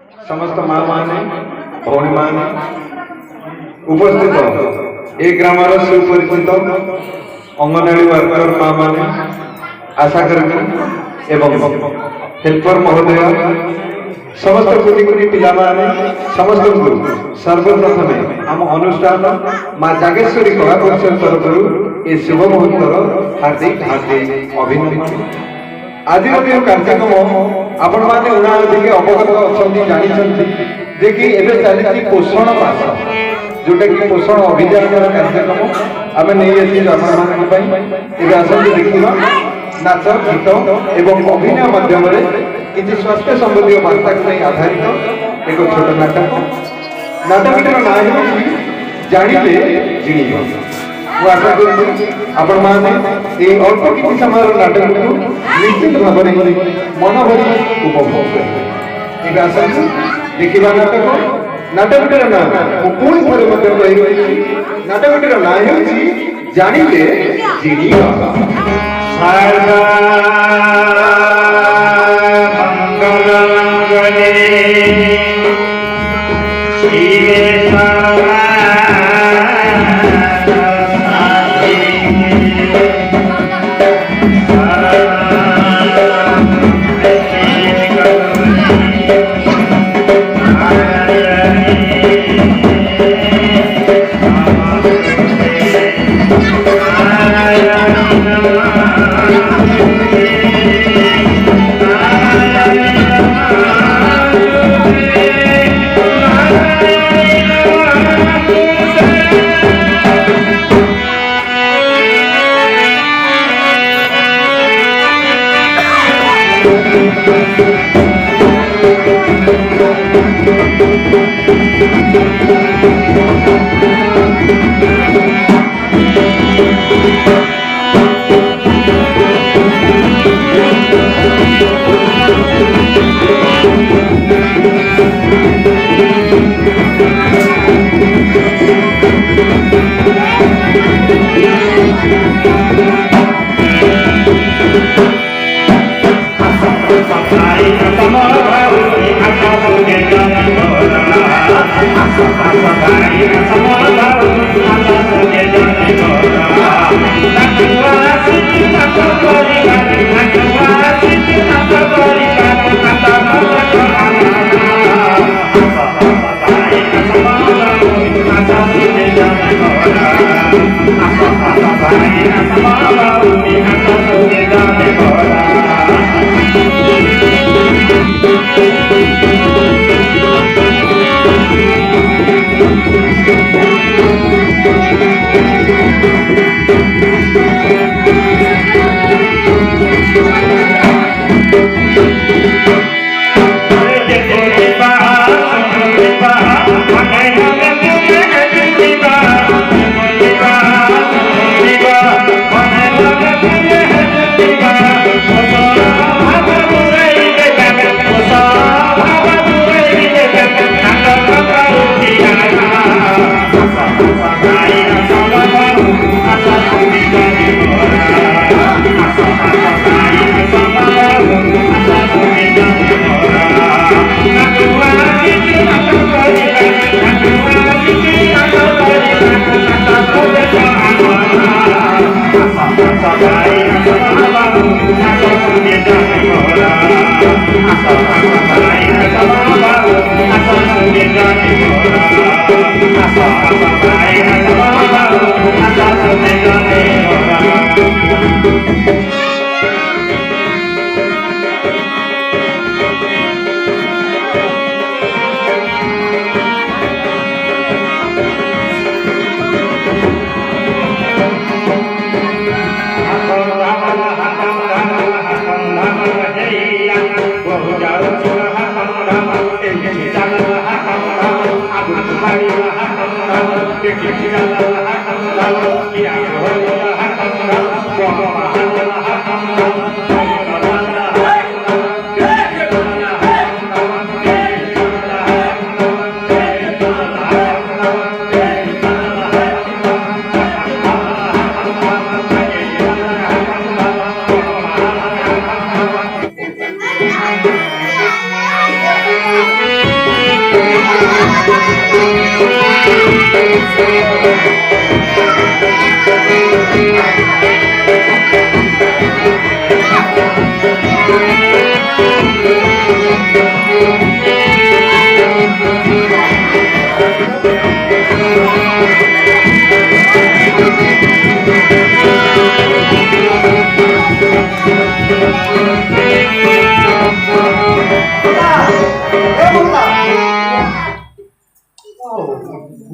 समस्त माँ माने भौणी माने उपस्थित ए ग्रामर सुपरिचित अंगनवाड़ी वर्कर माँ माने आशा कर्मी एवं हेल्पर महोदय समस्त कोटि कोटि पिला माने समस्त को सर्वप्रथमे आम अनुष्ठान माँ जागेश्वरी कला परिषद तरफ ए शुभ मुहूर्तर हार्दिक हार्दिक अभिनंदन। आज कार्यक्रम आपण मैंने उना अधिक अवगत अच्छा जानी जे कि एवं चली पोषण मास जोटा कि पोषण अभियान कार्यक्रम आम नहीं आसते देखा नाच गीत एवं अभिनय माध्यम किसी स्वास्थ्य संबंधी वार्ता को नहीं आधारित एक छोट नाटक नाटकटर ना जानिले जिणीब ମୁଁ ଆଶା କରୁଛି ଆପଣମାନେ ଏହି ଅଳ୍ପ କିଛି ସମୟର ନାଟକକୁ ନିଶ୍ଚିତ ଭାବରେ ମନ ଭରି ଉପଭୋଗ କରିବେ। ଏବେ ଆସନ୍ତୁ ଦେଖିବା ନାଟକଟିର ନାଁ ମୁଁ ପୁଣି ଥରେ ମଧ୍ୟ କହିବି ନାଟକଟିର ନାଁ ହେଉଛି ଜାଣିଲେ ଜିଣିବା।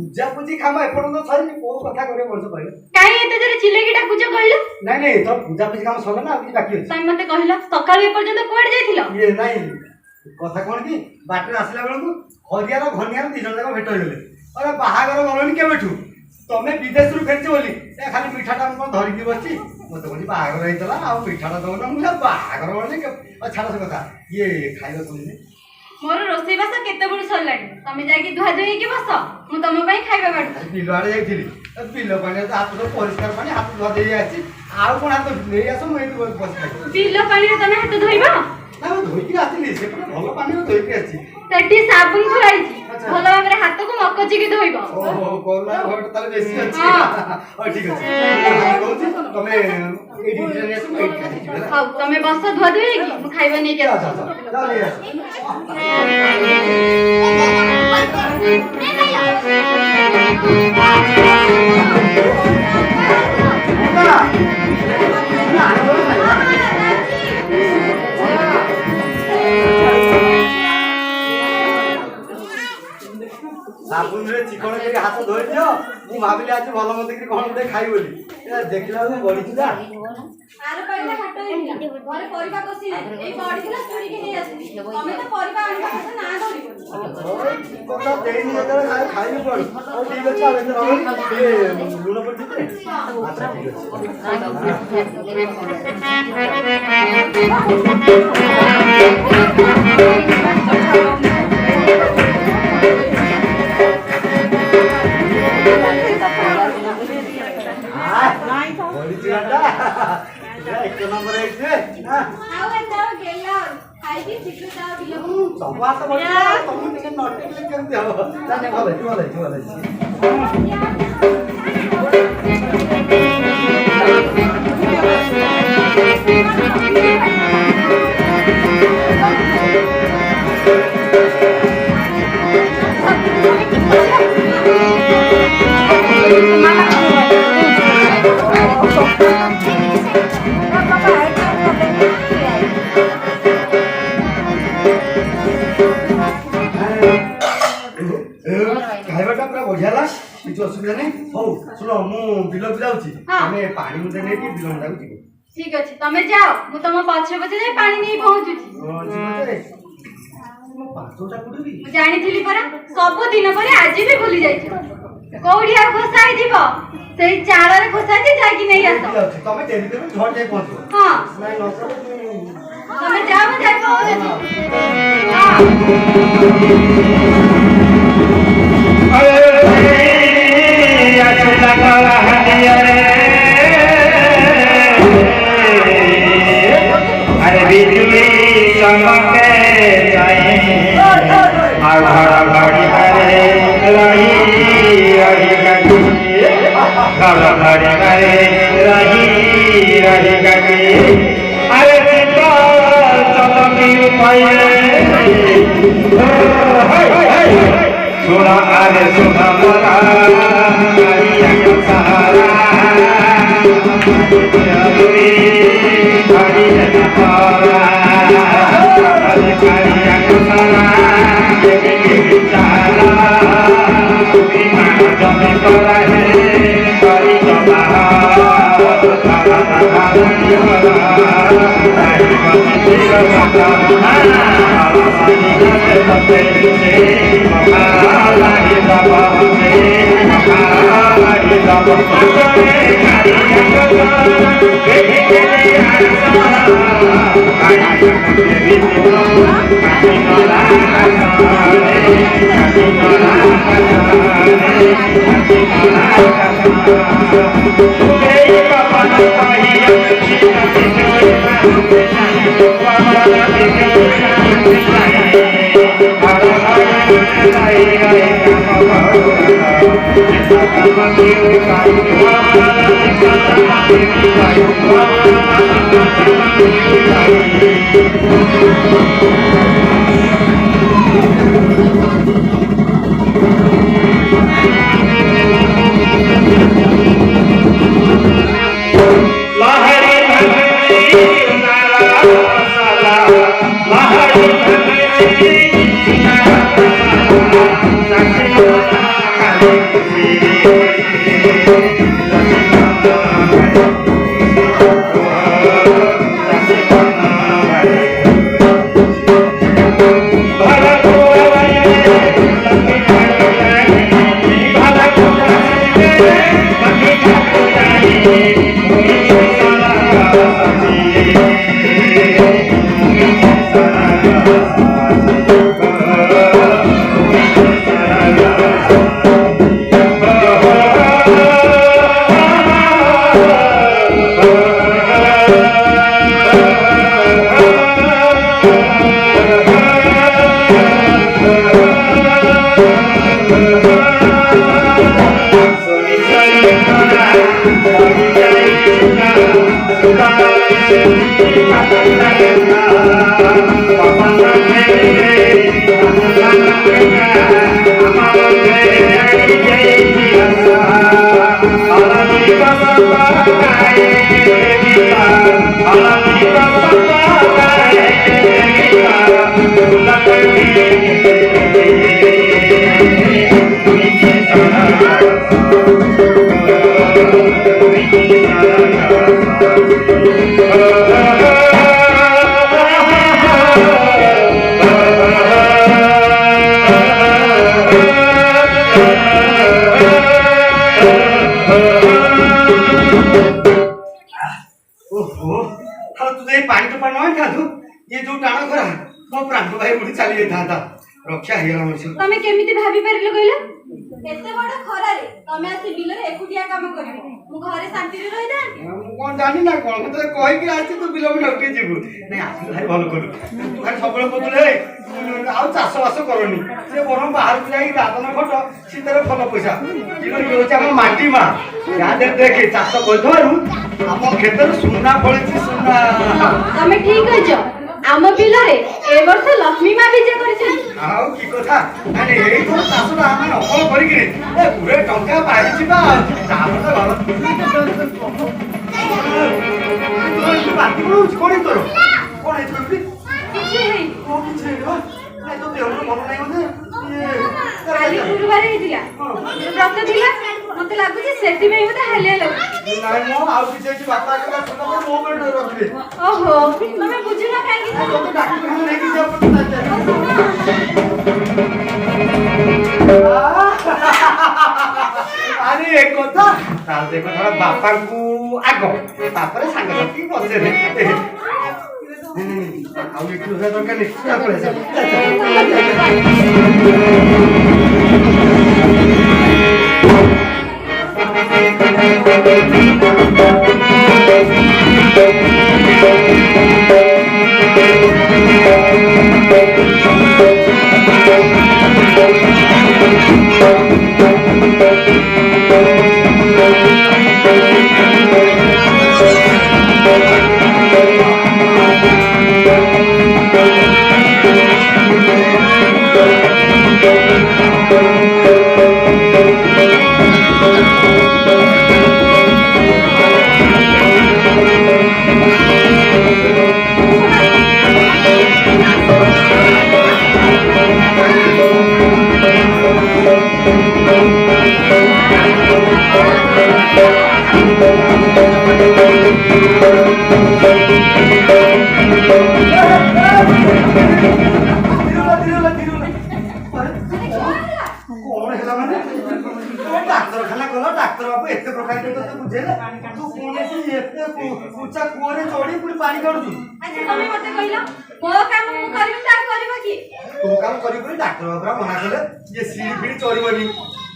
ପୂଜାପୂଜି କାମ ଏପର୍ଯ୍ୟନ୍ତ ସରିନି କୋଉ କଥା କରିବ ମଣିଷ କହିଲେ କାଇଁ ଏତେ ଜୋରେ ଚିଲେଇକି ଡାକୁଛ କହିଲ? ନାଇଁ ତ ପୂଜାପୂଜି କାମ ସରିଲା ନା ଆଉ କିଛି ବାକି ଅଛି ତମେ ମତେ କହିଲ ସକାଳୁ ଏପର୍ଯ୍ୟନ୍ତ କୁଆଡେ ଯାଇଥିଲ? ଇଏ ନାଇଁ କଥା କଣ କି ବାଟରେ ଆସିଲା ବେଳକୁ ହରିଆର ଘନିଆର 2 ଜଣ ଯାକ ଭେଟ ହେଇଗଲେ ଅରେ ବାହାଘର ଗଲଣି କେବେଠୁ ତମେ ବିଦେଶରୁ ଫେରିଛ ବୋଲି ଏ ଖାଲି ମିଠାଟା ମୁଁ କଣ ଧରିକି ବସିଛି ମତେ କହୁଛି ବାହାଘର ହେଇଥିଲା ଆଉ ମିଠାଟା ଦଉନ ମୁଁ ବାହାଘର ଗଲଣି ଛାଡ଼ ସେ କଥା ଇଏ ଖାଇବା କହୁନି ମୋର ରୋଷେଇ ବାସ କେତେବେଳୁ ସରିଲାଣି ତମେ ଯାଇକି ଧୁଆ ଧୁଇ ହେଇକି ବସ ମୁଁ ତମ ପାଇଁ ଖାଇବା ବାଢୁଛି। ବିଲ ଆଡେ ଯାଇଥିଲି ବିଲ ପାଣି ହାତ ସବୁ ପରିଷ୍କାର ପାଣି ହାତ ଧୁଆ ଦେଇ ଆସିଛି ଆଉ କଣ ହାତ ନେଇ ଆସ ମୁଁ ଏଇଠି ବସି ବିଲ ପାଣିରେ ତମେ ହାତ ଧୋଇବ? ନା ମୁଁ ଧୋଇକି ଆସିଲି ସେପଟେ ଭଲ ପାଣିରେ ଧୋଇକି ଆସିଛି ସେଠି ସାବୁନ ଥୁଆଇଛି ଭଲ ଭାବରେ ହାତକୁ ମକଚିକି ଧୋଇବ। ଓହୋ କୋଲା ଘର ତାହେଲେ ବେଶୀ ଅଛି ହଉ ଠିକ ଅଛି କହୁଛି ତମେ ଏଇଠି ନେଇ ଆସ ମୁଁ ଏଇଠି ଖାଇଯିବି ହେଲା ହଉ ତମେ ବସ ଧୁଆ ଧୁଇ ହେଇକି ମୁଁ ଖାଇବା ନେଇକି ସାବୁନରେ ଚିକଣ କରି ହାତ ଧୋଇ ଦିଅ ମୁଁ ଭାବିଲି ଆଜି ଭଲ ମତେ କି କଣ ଗୋଟେ ଖାଇ ବୋଲି ଦେଖିଲା ବେଳକୁ ବଢିଛି ନା ଆର ପାଇଲା ହାଟ ହେଇଥିଲା ଘରେ ପରିବା କଷିଲେ ଏଇ ବଢିଥିଲା ଚୁରିକି ନେଇ ଆସିଲି ତମେ ତ ପରିବା ଆଣିବା କଥା ନା ଧରିବନି କଥା ଦେଇନି ଯେତେବେଳେ ଖାଇବି ପଡୁ ହଉ ଠିକ ଅଛି ଆଉ ଏତେ ଲୁଣ ପଡିଛି ଆଚ୍ଛା एक नंबर सब हाथ बढ़िया तुम टिके नटिकले केमती हो जाने भले खाइबाटा पूरा बढ़िया ला किसी असुविधा नहीं हौ सुनो मु बिल को जाउची तमे पानी मुंडे नै कि बिल मुंडा को जीवो ठीक अछि तमे जाओ मु तम पछे पछे जाई पानी नै पहुंचुची जीवते मु पाछोटा कुडबी मु जानि थिली परा सब दिन परे आज भी भूली जाई कोउडी आ खोसाई दिबो सेई चाला रे खोसाई जाकी नै आसो तमे डेली देबे झट जाई पहुंचो हां नै न तमे जाओ जाई पहुंचुची अरे बिजुली चमके जाए घर घड़ी करे रही रही गई घर घड़ी करे रही गई अरे चमकी सुना अरे सुना मोरा सहारा Bye. ओहो हाल तुझे पानी तो पानी नहीं था तू ये जो टाणा खरा मो प्राण भाई उड़ी चली जाता था रक्षा हेला मनुष्य तमे केमिति भाबी परिलो कइला एते बड़ खरा रे तमे आसी बिल रे एकुटिया काम करबी मु घरे शांति रे रहि दांती मु कोन जानि ना कोन मते कहि कि आछि तू बिल में ढके जीवु नहीं आछि भाई भलो करू तू खाली सबले बदले आउ चाष बास करनी से बरम बाहर जाई दादन खट सीतरे भलो पैसा जिनो होछ हम माटी मा यादे देखे चाष करथारु हम खेतर सुना पड़िछि सुना तमे ठीक होइछ आम बिल रे ए वर्ष लक्ष्मी मां विजय करिछन आउ की कथा अरे एई तो चाषटा हम अफल करि कि ए पुरे टंका पाइ छिबा तापर तो भलो तू बाती कोन तोर कोन है तू किछि हेई कोन किछि रे ए तो देहर मन नै होते काली गुरुवार हेतिला व्रत दिला मते लागु जे सेति में मते हालिया लागु नाइ मो आउ किछि बापा कथा सुना मो में रखबे ओहो तमे बुझिना काहे कि तो डॉक्टर हम लेके जाओ अरे एक कथा ताल देखो थोड़ा बापा को आगो तापरे सांग साथी बसे रे आउ एक दूसरा तो के निश्चय करे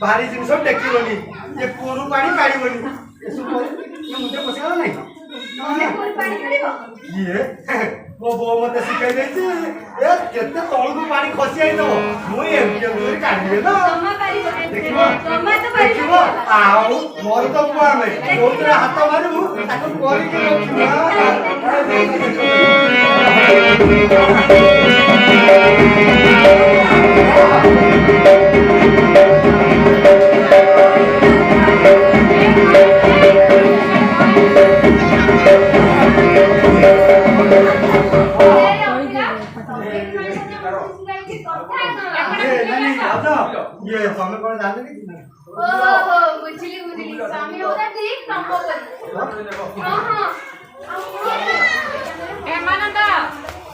भारी जिन टेकिबनी ये कुरु पानी काढिबनी ये सब ये मुझे पसंद नहीं पानी काढिबो ये ମୋ ବୋଉ ମତେ ଶିଖେଇ ଦେଇଛି ଏ କେତେ ତଳକୁ ପାଣି ଖସି ଯାଇଥିବ ମୁଁ ଏମିତି ଏମିତି କାଢିବି ନା ଜମା ପାରିବନି ଦେଖିବ ଜମା ତ ଦେଖିବ ପାରିବନି ଆଉ ମୋର ତ ପୁଅ ଆମେ ଯୋଉଥିରେ ହାତ ମାରିବୁ ତାକୁ କରିକି ଇଏ ତମେ କଣ ଜାଣିନି କି ନା ଓହୋ ବୁଝିଲି ସ୍ୱାମୀ ହୋଉଟା ଠିକ ତମ୍ବ କରି ହଁ ହଁ ଏମାନନ୍ଦ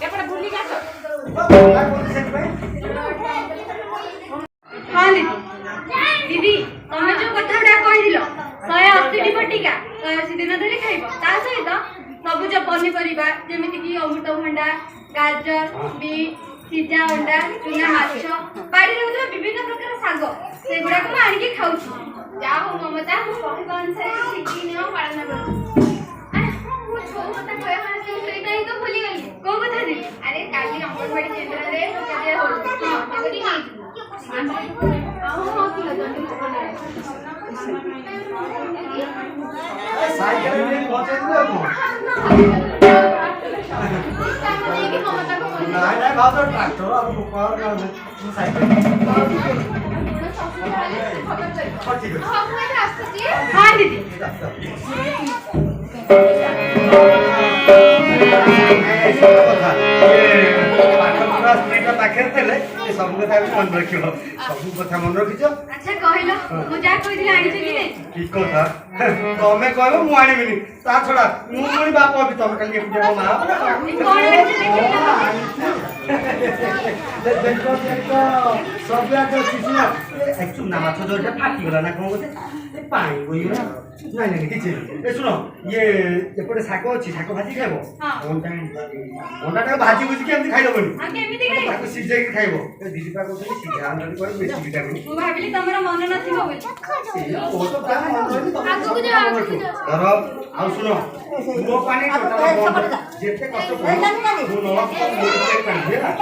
ଏପଟେ ବୁଲିକି ଆସ ହଁ ଦିଦି ତମେ ଯୋଉ କଥା ଗୁଡା କହିଥିଲ 180ଟି ବଟିକା 180 ଦିନ ଧରି ଖାଇବ ତା ସହିତ ସବୁଜ ପନିପରିବା ଯେମିତି କି ଅମୃତଭଣ୍ଡା ଗାଜର ବିଟ୍ ସିଝା ଅଣ୍ଡା ଚୁନା ମାଛ ବାଡ଼ିରେ ହେଉଥିବା ବିଭିନ୍ନ ପ୍ରକାର ଶାଗ ସେଗୁଡାକୁ ମୁଁ ଆଣିକି ଖାଉଛି ଯାହା ହଉ ମମତା ମୁଁ କହିବା ଅନୁସାରେ ଠିକ୍ ନିୟମ ପାଳନ କରୁଛି ମୁଁ ଯୋଉ କଥା କହିବା ପାଇଁ ସେଇଟା ହିଁ ତ ଭୁଲିଗଲି କୋଉ କଥା ଦିଦି ଆରେ କାଲି ଅଙ୍ଗନବାଡି କେନ୍ଦ୍ରରେ ଟୀକା ଦିଆ ହଉଛି ଆଉ ହଁ ଠିକ ସାଇକେଲ ନେଇ ପହଞ୍ଚେଇ ଦିଅ ନାଇଁ ନାଇଁ ଭାଉଜ ଟ୍ରାକ୍ଟର ଆଉ ସାଇକେଲ ଠିକ ଅଛି ହଁ ଦିଦି ପାଖରେ ଥିଲେ ସବୁ କଥା ମନେ ରଖିବ ସବୁ କଥା ମନେ ରଖିଛ ଆଚ୍ଛା କହିଲ ମୁଁ ଯାହା କହିଥିଲି ଆଣିଛ କି ନାଇଁ କି କଥା ତମେ କହିବ ମୁଁ ଆଣିବିନି ତା ଛଡା ମୁଁ ପୁଣି ବାପ ହେବି ତମେ ଖାଲି ଏକୁଟିଆ ମୋ ମା କଣ ଆଣିଛ ସବୁ ଆଗ ସିନା ଚୁନା ମାଛ ଯୋଉଟା ଫାଟିଗଲା ନା କଣ ବୋଧେ ପାଣି ବୋହିଗଲା ନାଇଁ ନାଇଁ କିଛି ଏ ଶୁଣ ଇଏ ଏପଟେ ଶାଗ ଅଛି ଶାଗ ଭାଜି ଖାଇବ ଅଣ୍ଡାଟାକୁ ଭାଜି ଭୁଜିକି ଏମିତି ଖାଇଦବନି କେମିତି ଖାଇବ ତାକୁ ସିଝେଇକି ଖାଇବ ଦିଦି ପା କହୁଛନ୍ତି ସିଝା ଅଣ୍ଡାରେ କୁଆଡେ ବେଶୀ ଭିଟାମିନ ମୁଁ ଭାବିଲି ତମର ମନ ନଥିବ ବୋଲି ଧର ଆଉ ଶୁଣ ମୋ ପାଣି ଟୋଟାଲ ବନ୍ଦ ଯେତେ କଷ୍ଟ କରୁ ମୁଁ ନଳକୂପ ମୋଡ଼ି ପାଣି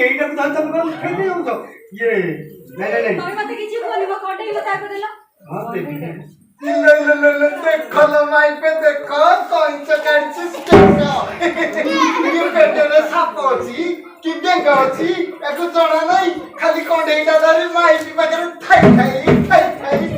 এইটাକୁ ধর তুমি কোন খেতে যাচ্ছ ইয়ে নাই নাই নাই তুমি মতে কিছু বলিব কোটে মতে আগে দিল হ্যাঁ দেবি देखो लो माई पे देखो कौन सा काढছিস देखो ये पेटरे साप ଅଛି कि डेंगा ଅଛି एको ଜଣା নাই ଖାଲି କଣ୍ଡେଇଟା ଧରି ମାଇ ପାଖରେ ଥାଇ ଥାଇ